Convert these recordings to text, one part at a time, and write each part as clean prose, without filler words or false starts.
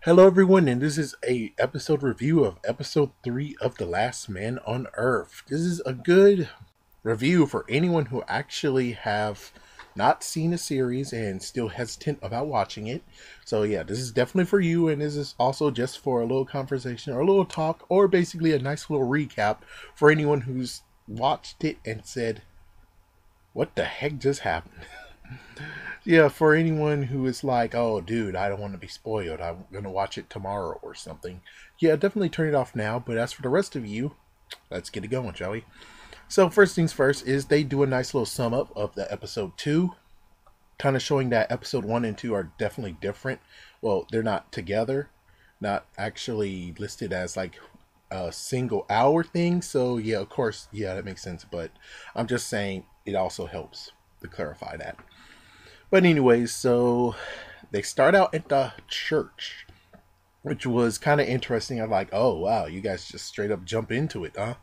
Hello everyone, and this is a episode review of episode 3 of The Last Man on Earth. This is a good review for anyone who actually have not seen a series and still hesitant about watching it. So yeah, this is definitely for you, and this is also just for a little conversation or a little talk or basically a nice little recap for anyone who's watched it and said, what the heck just happened? Yeah, for anyone who is like, oh, dude, I don't want to be spoiled. I'm going to watch it tomorrow or something. Yeah, definitely turn it off now. But as for the rest of you, let's get it going, shall we? So, first things first is they do a nice little sum up of the episode 2, kind of showing that episode 1 and 2 are definitely different. Well, they're not together, not actually listed as like a single hour thing. So, yeah, of course, yeah, that makes sense. But I'm just saying it also helps to clarify that. But anyways, so they start out at the church, which was kind of interesting. I'm like, oh wow, you guys just straight up jump into it, huh?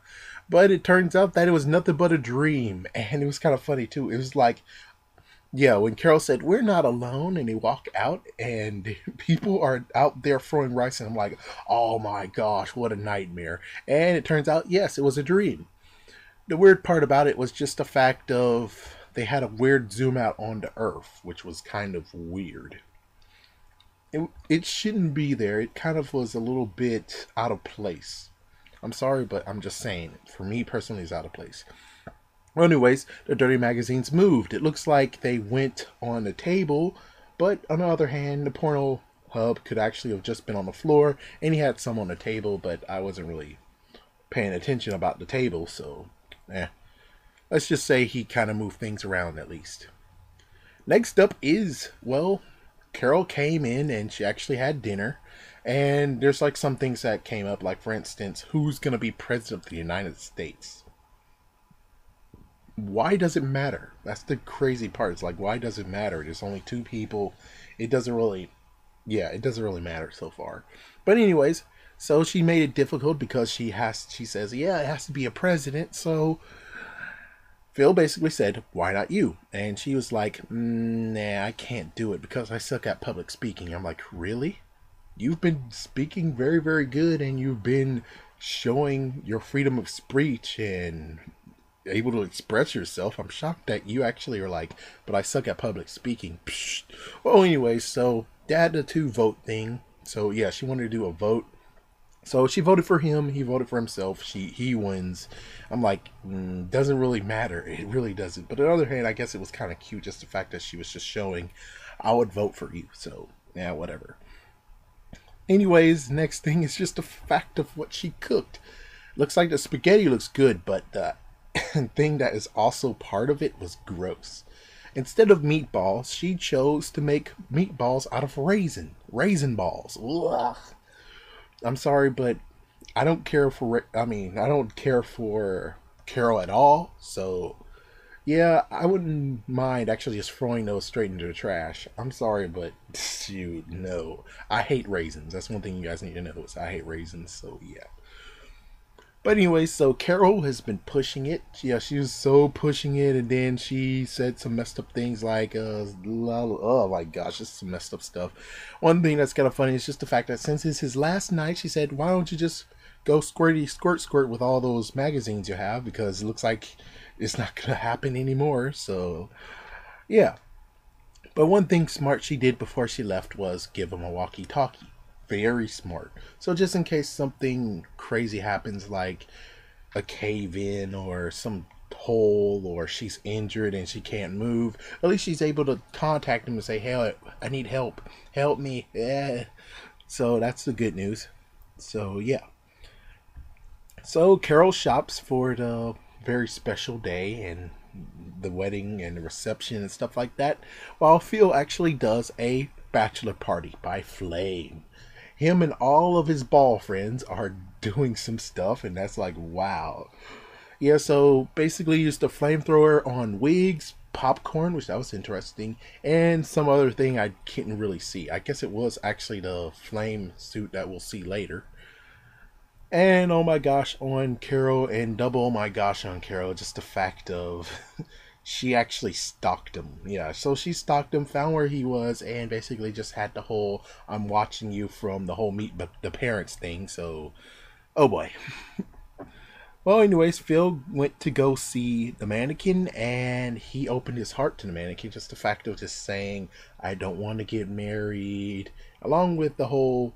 But it turns out that it was nothing but a dream, and it was kind of funny too. It was like, yeah, when Carol said we're not alone, and they walk out, and people are out there throwing rice, and I'm like, oh my gosh, what a nightmare! And it turns out, yes, it was a dream. The weird part about it was just the fact of they had a weird zoom out onto Earth, which was kind of weird. It shouldn't be there. It kind of was a little bit out of place. I'm sorry, but I'm just saying. For me personally, it's out of place. Well, anyways, the dirty magazines moved. It looks like they went on the table, but on the other hand, the porno hub could actually have just been on the floor, and he had some on the table, but I wasn't really paying attention about the table, so let's just say he kind of moved things around at least. Next up is, well, Carol came in and she actually had dinner. And there's like some things that came up, like for instance, who's going to be president of the United States? Why does it matter? That's the crazy part. It's like, why does it matter? There's only two people. It doesn't really, yeah, it doesn't really matter so far. But anyways, so she made it difficult because she says, yeah, it has to be a president. So Phil basically said, why not you? And she was like, nah, I can't do it because I suck at public speaking. I'm like, really? You've been speaking very, very good, and you've been showing your freedom of speech and able to express yourself. I'm shocked that you actually are like, but I suck at public speaking. Psh. Well, anyways, so they had the two vote thing. So yeah, she wanted to do a vote. So she voted for him. He voted for himself. He wins. I'm like, doesn't really matter. It really doesn't. But on the other hand, I guess it was kind of cute, just the fact that she was just showing, I would vote for you. So yeah, whatever. Anyways, next thing is just the fact of what she cooked. Looks like the spaghetti looks good, but the thing that is also part of it was gross. Instead of meatballs, she chose to make meatballs out of raisin balls. Ugh. I'm sorry, but I don't care for. I mean, I don't care for Carol at all. So yeah, I wouldn't mind actually just throwing those straight into the trash. I'm sorry, but shoot, no. I hate raisins. That's one thing you guys need to know is I hate raisins. So yeah. But anyway, so Carol has been pushing it. Yeah, she was so pushing it, and then she said some messed up things like, oh my gosh, just some messed up stuff. One thing that's kind of funny is just the fact that since it's his last night, she said, why don't you just go squirty squirt with all those magazines you have, because it looks like it's not going to happen anymore. So, yeah. But one thing smart she did before she left was give him a walkie-talkie. Very smart. So just in case something crazy happens, like a cave in or some hole, or she's injured and she can't move, at least she's able to contact him and say, hey, I need help. Help me. Yeah. So that's the good news. So yeah. So Carol shops for the very special day and the wedding and the reception and stuff like that, while Phil actually does a bachelor party by flame. Him and all of his ball friends are doing some stuff, and that's like, wow. Yeah, so basically used a flamethrower on wigs, popcorn, which that was interesting, and some other thing I couldn't really see. I guess it was actually the flame suit that we'll see later. And oh my gosh on Carol, and double oh my gosh on Carol, just the fact of she actually stalked him. Yeah, so she stalked him, found where he was, and basically just had the whole "I'm watching you" from the whole meet but the parents thing. So, oh boy. Well, anyways, Phil went to go see the mannequin, and he opened his heart to the mannequin. Just the fact of just saying, "I don't want to get married," along with the whole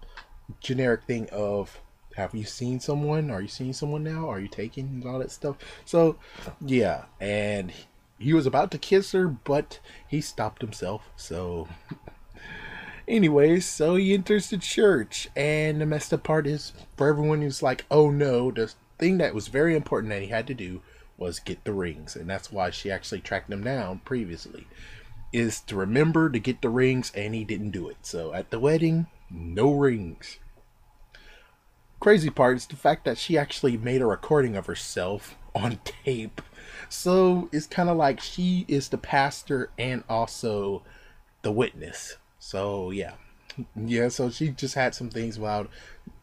generic thing of, "Have you seen someone? Are you seeing someone now? Are you taking?" and all that stuff. So, yeah, and he was about to kiss her, but he stopped himself. So, anyways, so he enters the church, and the messed up part is for everyone who's like, "Oh no," the thing that was very important that he had to do was get the rings, and that's why she actually tracked him down previously, is to remember to get the rings, and he didn't do it. So at the wedding, no rings. Crazy part is the fact that she actually made a recording of herself on tape. So it's kind of like she is the pastor and also the witness. So yeah. Yeah, so she just had some things about,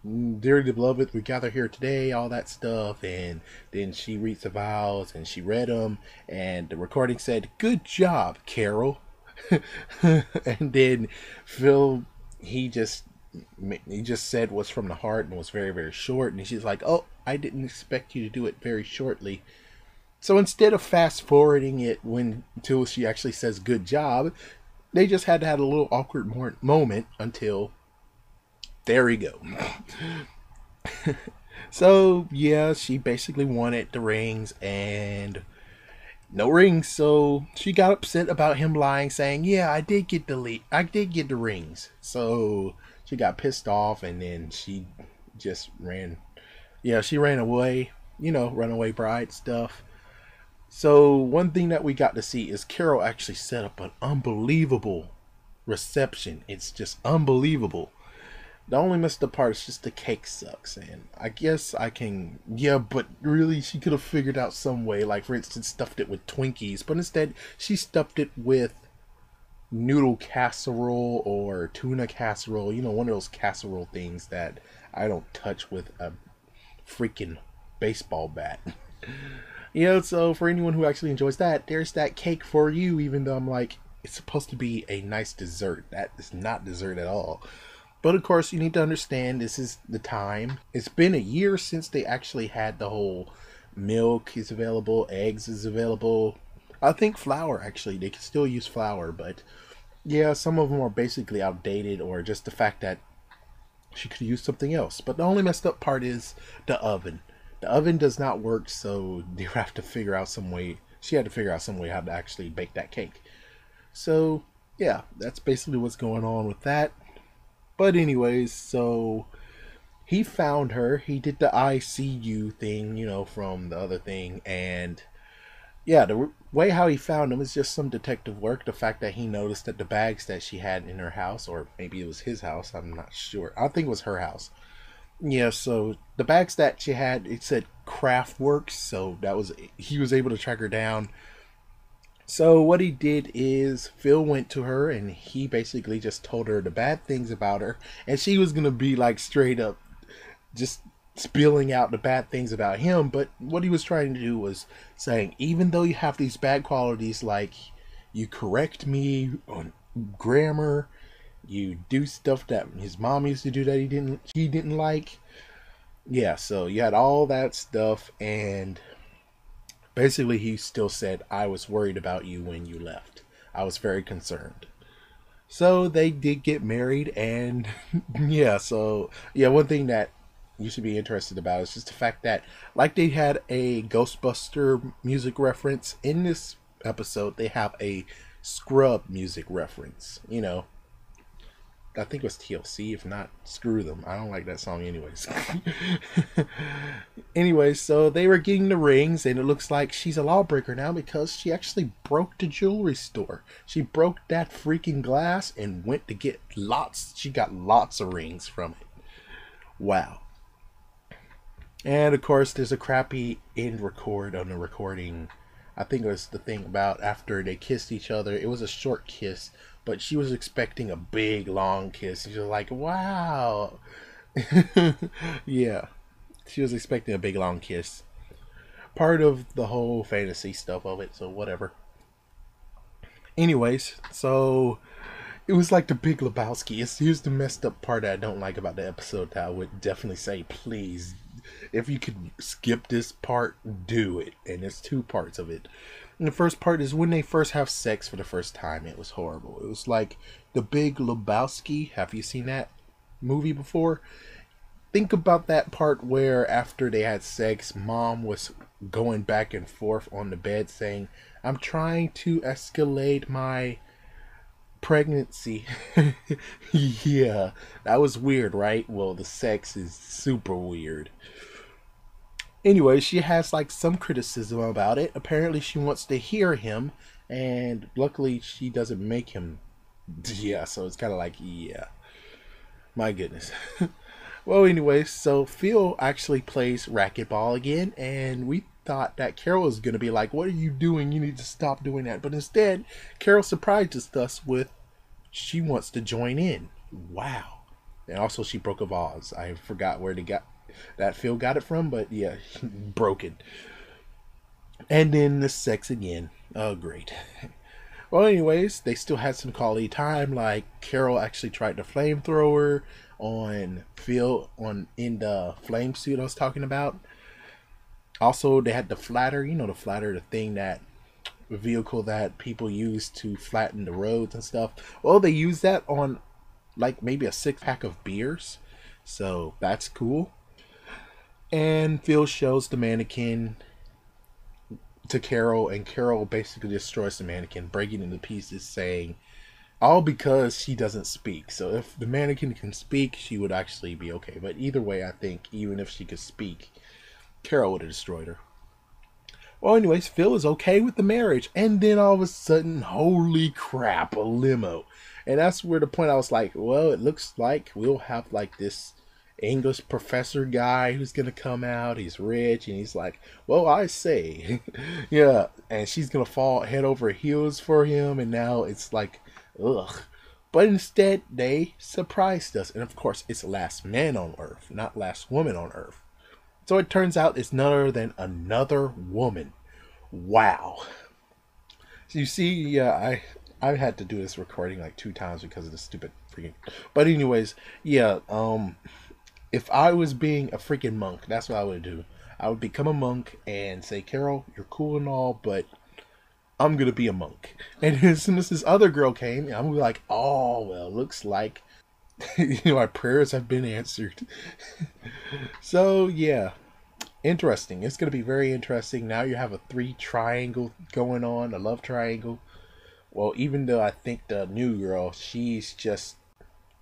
"Dearly beloved, we gather here today," all that stuff, and then she reads the vows and she read them, and the recording said, "Good job, Carol." And then Phil, he just he just said what's from the heart and was very very short, and she's like, "Oh, I didn't expect you to do it very shortly." So instead of fast forwarding it when until she actually says "good job," they just had to have a little awkward moment until there we go. So yeah, she basically wanted the rings and no rings. So she got upset about him lying, saying, "Yeah, I did get the rings." So she got pissed off, and then she just ran. Yeah, she ran away. You know, runaway bride stuff. So one thing that we got to see is Carol actually set up an unbelievable reception. It's just unbelievable. The only messed up part is just the cake sucks, and I guess I can, yeah, but really she could have figured out some way, like for instance stuffed it with Twinkies, but instead she stuffed it with noodle casserole or tuna casserole, you know, one of those casserole things that I don't touch with a freaking baseball bat. You know, so for anyone who actually enjoys that, there's that cake for you, even though I'm like, it's supposed to be a nice dessert. That is not dessert at all. But of course, you need to understand this is the time. It's been a year since they actually had the whole milk is available, eggs is available. I think flour, actually. They can still use flour, but yeah, some of them are basically outdated or just the fact that she could use something else. But the only messed up part is the oven. The oven does not work, so you have to figure out some way. She had to figure out some way how to actually bake that cake. So, yeah, that's basically what's going on with that. But anyways, so he found her. He did the ICU thing, you know, from the other thing. And yeah, the way how he found him is just some detective work. The fact that he noticed that the bags that she had in her house, or maybe it was his house, I'm not sure. I think it was her house. Yeah, so the bags that she had, it said Craft Works. So that was, he was able to track her down. So what he did is Phil went to her and he basically just told her the bad things about her, and she was gonna be like straight up just spilling out the bad things about him. But what he was trying to do was saying, even though you have these bad qualities, like you correct me on grammar, you do stuff that his mom used to do that he didn't like. Yeah, so you had all that stuff, and basically, he still said, "I was worried about you when you left. I was very concerned." So they did get married, and yeah, so yeah, one thing that you should be interested about is just the fact that, like they had a Ghostbuster music reference, in this episode, they have a Scrub music reference. You know, I think it was TLC. If not, screw them. I don't like that song, anyways. Anyways, so they were getting the rings, and it looks like she's a lawbreaker now because she actually broke the jewelry store. She broke that freaking glass and went to get lots. She got lots of rings from it. Wow. And of course, there's a crappy end record on the recording. I think it was the thing about after they kissed each other. It was a short kiss, but she was expecting a big, long kiss. And she was like, wow. Yeah. She was expecting a big, long kiss. Part of the whole fantasy stuff of it, so whatever. Anyways, so it was like the Big Lebowski. Here's the messed up part that I don't like about the episode that I would definitely say, please, if you could skip this part, do it. And there's two parts of it. And the first part is when they first have sex for the first time. It was horrible. It was like the Big Lebowski. Have you seen that movie before? Think about that part where after they had sex, mom was going back and forth on the bed saying, I'm trying to escalate my pregnancy. Yeah, that was weird, right? Well, the sex is super weird. Anyway, she has like some criticism about it. Apparently, she wants to hear him, and luckily, she doesn't make him. Yeah, so it's kind of like, yeah, my goodness. Well, anyway, so Phil actually plays racquetball again, and we thought that Carol was going to be like, what are you doing? You need to stop doing that. But instead, Carol surprised us with she wants to join in. Wow. And also, she broke a vase. I forgot where they got that Phil got it from, but yeah, broken. And then the sex again. Oh, great. Well, anyways, they still had some quality time. Like Carol actually tried the flamethrower on Phil on in the flame suit I was talking about. Also, they had the flatter. You know, the flatter, the thing that vehicle that people use to flatten the roads and stuff. Well, they use that on like maybe a 6-pack of beers, so that's cool. And Phil shows the mannequin to Carol, and Carol basically destroys the mannequin, breaking it into pieces, saying, all because she doesn't speak. So if the mannequin can speak, she would actually be okay. But either way, I think even if she could speak, Carol would have destroyed her. Well, anyways, Phil is okay with the marriage. And then all of a sudden, holy crap, a limo. And that's where the point I was like, well, it looks like we'll have like this English professor guy who's going to come out. He's rich. And he's like, well, I say. Yeah. And she's going to fall head over heels for him. And now it's like, ugh. But instead, they surprised us. And of course, it's last man on Earth, not last woman on Earth. So it turns out it's none other than another woman. Wow. So you see, yeah, I've had to do this recording like 2 times because of the stupid freaking. But anyways, yeah, if I was being a freaking monk, that's what I would do. I would become a monk and say, Carol, you're cool and all, but I'm gonna be a monk. And as soon as this other girl came, I'm gonna be like, oh well, looks like my prayers have been answered. So yeah, interesting. It's going to be very interesting. Now you have a 3 triangle going on, a love triangle. Well, even though I think the new girl, she's just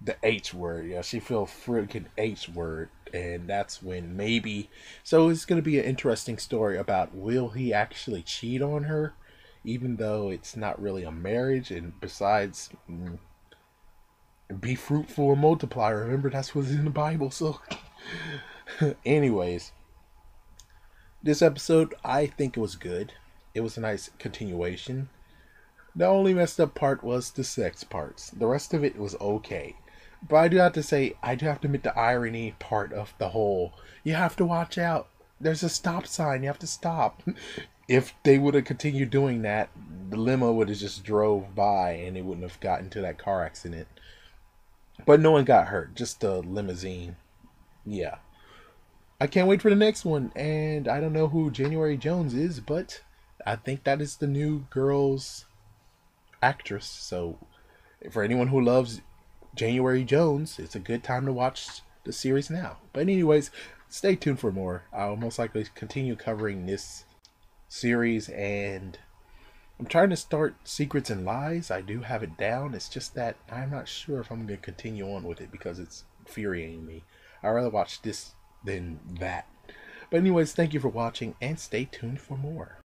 the H word. Yeah, she feels freaking H word. And that's when maybe. So it's going to be an interesting story about will he actually cheat on her, even though it's not really a marriage. And besides, be fruitful and multiply. Remember, that's what's in the Bible. So, anyways. This episode, I think it was good. It was a nice continuation. The only messed up part was the sex parts. The rest of it was okay. But I do have to say, I do have to admit the irony part of the whole, you have to watch out. There's a stop sign. You have to stop. If they would have continued doing that, the limo would have just drove by and they wouldn't have gotten into that car accident. But no one got hurt. Just the limousine. Yeah. I can't wait for the next one. And I don't know who January Jones is, but I think that is the new girl's actress. So for anyone who loves January Jones, it's a good time to watch the series now. But anyways, stay tuned for more. I'll most likely continue covering this series, and I'm trying to start Secrets and Lies. I do have it down. It's just that I'm not sure if I'm going to continue on with it because it's infuriating me. I'd rather watch this than that. But anyways, thank you for watching and stay tuned for more.